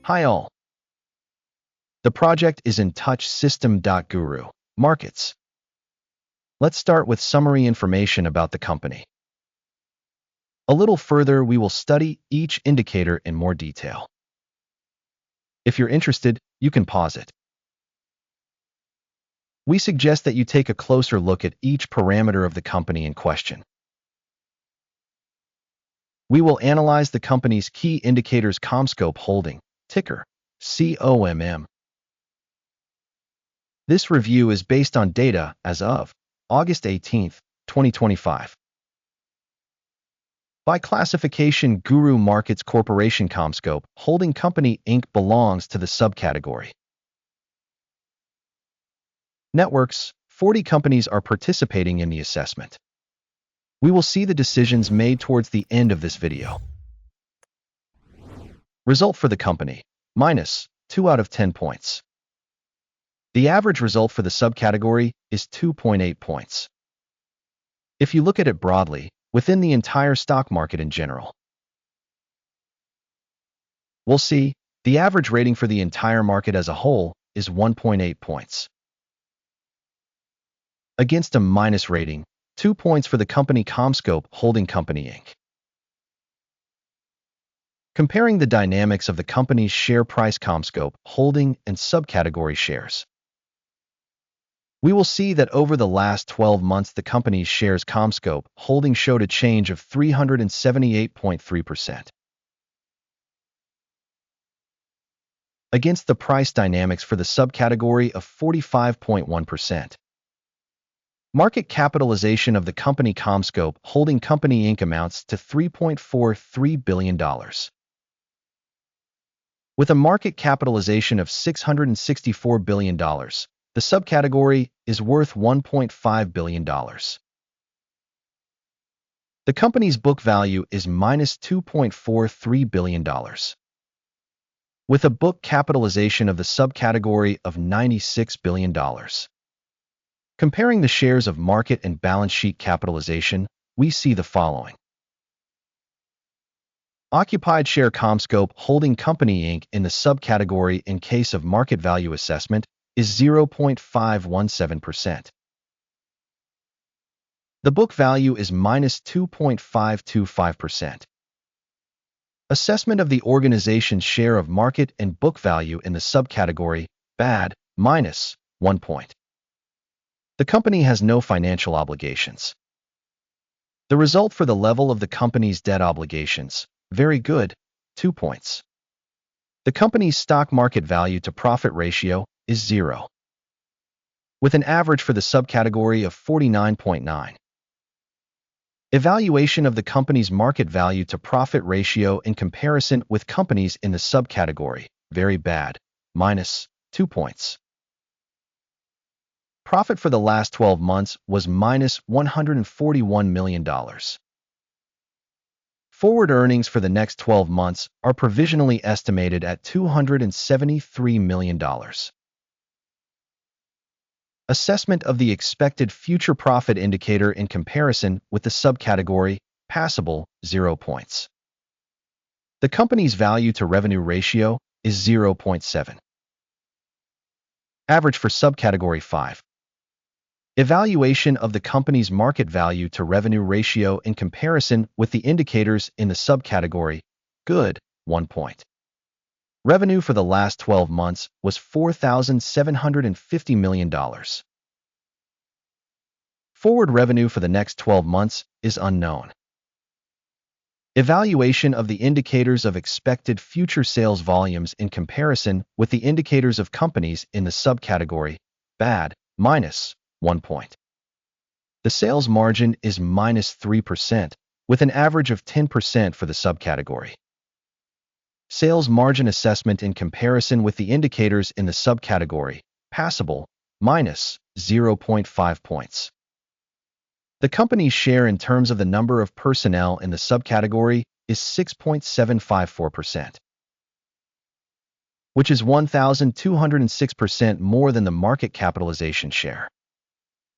Hi all. The project is in touch System.GURU.Markets. Let's start with summary information about the company. A little further, we will study each indicator in more detail. If you're interested, you can pause it. We suggest that you take a closer look at each parameter of the company in question. We will analyze the company's key indicators CommScope Holding, ticker COMM. This review is based on data as of August 18, 2025. By classification, Guru.Markets Corporation CommScope Holding Company Inc. belongs to the subcategory Networks. 40 companies are participating in the assessment. We will see the decisions made towards the end of this video. Result for the company, -2 out of 10 points. The average result for the subcategory is 2.8 points. If you look at it broadly, within the entire stock market in general, we'll see the average rating for the entire market as a whole is 1.8 points. Against a minus rating, 2 points for the company CommScope Holding Company Inc. Comparing the dynamics of the company's share price CommScope Holding and subcategory shares, we will see that over the last 12 months, the company's shares CommScope Holding showed a change of 378.3%. Against the price dynamics for the subcategory of 45.1%. Market capitalization of the company CommScope Holding Company Inc. amounts to $3.43 billion. With a market capitalization of $664 billion, the subcategory is worth $1.5 billion. The company's book value is -$2.43 billion. With a book capitalization of the subcategory of $96 billion. Comparing the shares of market and balance sheet capitalization, we see the following. Occupied share CommScope Holding Company Inc. in the subcategory in case of market value assessment is 0.517%. The book value is -2.525%. Assessment of the organization's share of market and book value in the subcategory, bad, -1 point. The company has no financial obligations. The result for the level of the company's debt obligations, very good, 2 points. The company's stock market value to profit ratio is 0, with an average for the subcategory of 49.9. Evaluation of the company's market value to profit ratio in comparison with companies in the subcategory, very bad, -2 points. Profit for the last 12 months was -$141 million. Forward earnings for the next 12 months are provisionally estimated at $273 million. Assessment of the expected future profit indicator in comparison with the subcategory, passable, 0 points. The company's value to revenue ratio is 0.7. Average for subcategory 5. Evaluation of the company's market value to revenue ratio in comparison with the indicators in the subcategory, good, 1 point. Revenue for the last 12 months was $4,750 million. Forward revenue for the next 12 months is unknown. Evaluation of the indicators of expected future sales volumes in comparison with the indicators of companies in the subcategory, bad, -1 point. The sales margin is -3%, with an average of 10% for the subcategory. Sales margin assessment in comparison with the indicators in the subcategory, passable, -0.5 points. The company's share in terms of the number of personnel in the subcategory is 6.754%, which is 1,206% more than the market capitalization share.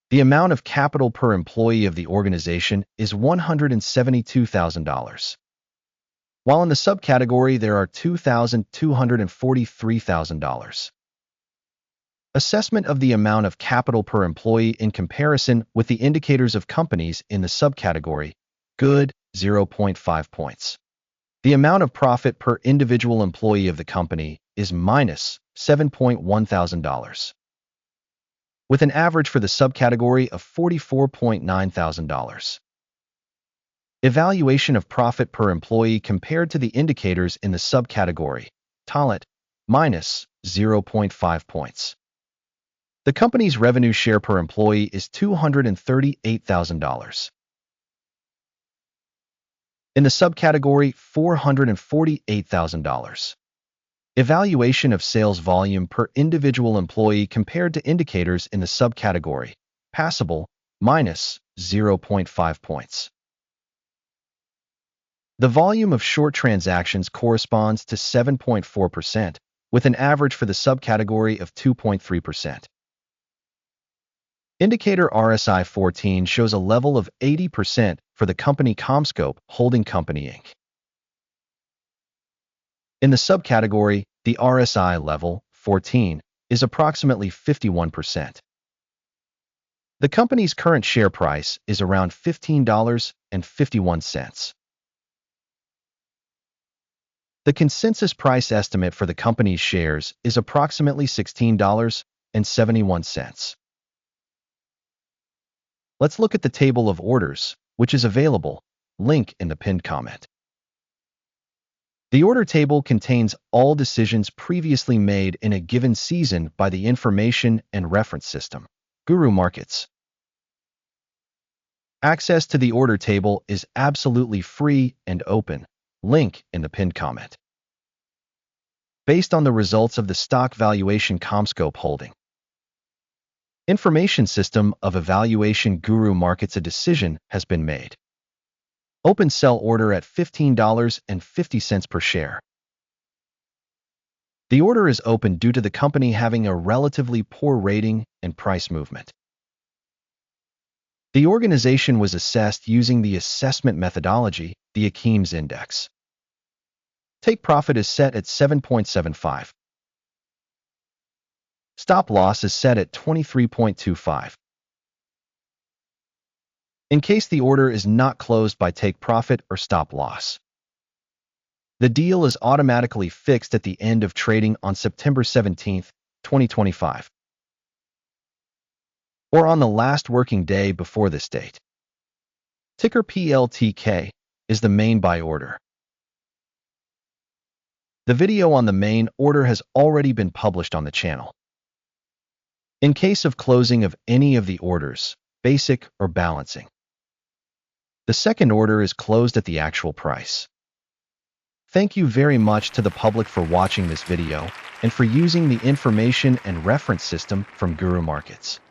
The amount of capital per employee of the organization is $172,000. while in the subcategory there are $2,243,000. Assessment of the amount of capital per employee in comparison with the indicators of companies in the subcategory, good, 0.5 points. The amount of profit per individual employee of the company is minus $7,100, with an average for the subcategory of $44,900. Evaluation of profit per employee compared to the indicators in the subcategory, talent, minus 0.5 points. The company's revenue share per employee is $238,000. In the subcategory, $448,000. Evaluation of sales volume per individual employee compared to indicators in the subcategory, passable, minus 0.5 points. The volume of short transactions corresponds to 7.4%, with an average for the subcategory of 2.3%. Indicator RSI 14 shows a level of 80% for the company CommScope Holding Company Inc. In the subcategory, the RSI level, 14, is approximately 51%. The company's current share price is around $15.51. The consensus price estimate for the company's shares is approximately $16.71. Let's look at the table of orders, which is available, link in the pinned comment. The order table contains all decisions previously made in a given season by the information and reference system, Guru.Markets. Access to the order table is absolutely free and open, link in the pinned comment. Based on the results of the stock valuation CommScope Holding Information System of Evaluation Guru.Markets, a decision has been made. Open sell order at $15.50 per share. The order is open due to the company having a relatively poor rating and price movement. The organization was assessed using the assessment methodology, the Comm's index. Take profit is set at 7.75. Stop loss is set at 23.25. In case the order is not closed by take profit or stop loss, the deal is automatically fixed at the end of trading on September 17, 2025, or on the last working day before this date. Ticker PLTK is the main buy order. The video on the main order has already been published on the channel. In case of closing of any of the orders, basic or balancing, the second order is closed at the actual price. Thank you very much to the public for watching this video and for using the information and reference system from Guru.Markets.